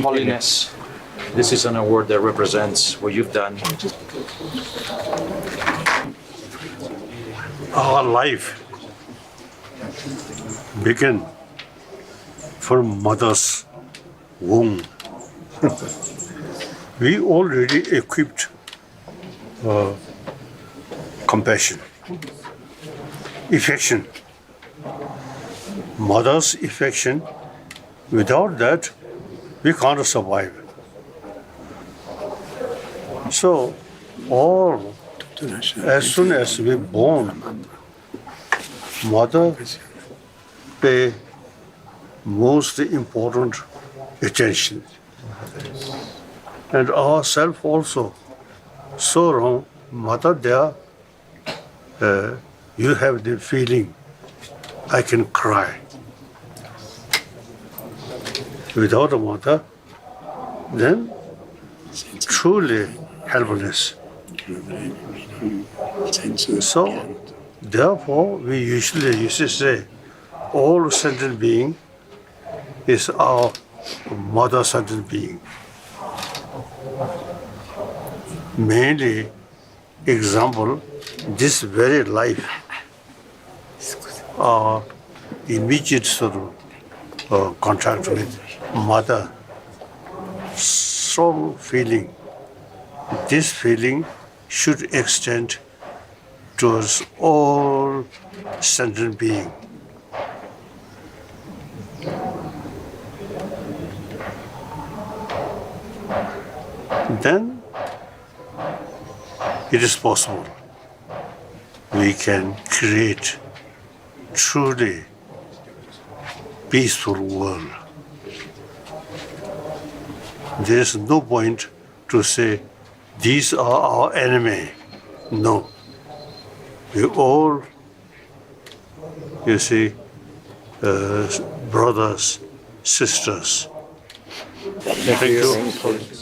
Holiness, this is an award that represents what you've done. Our life began from mother's womb. We already equipped compassion, affection. Mother's affection, without that, we can't survive. So, all as soon as we're born, mother pay most important attention. And ourself also. So wrong, mother there, you have the feeling, I can cry. Without a mother, then truly helpless. So, therefore, we usually used to say, all sentient being is our mother sentient being. Mainly, example, this very life, our immediate sort of contact with mother, strong feeling. This feeling should extend towards all sentient being. Then it is possible we can create truly peaceful world. There is no point to say these are our enemy. No. We all, you see, brothers, sisters. Thank you.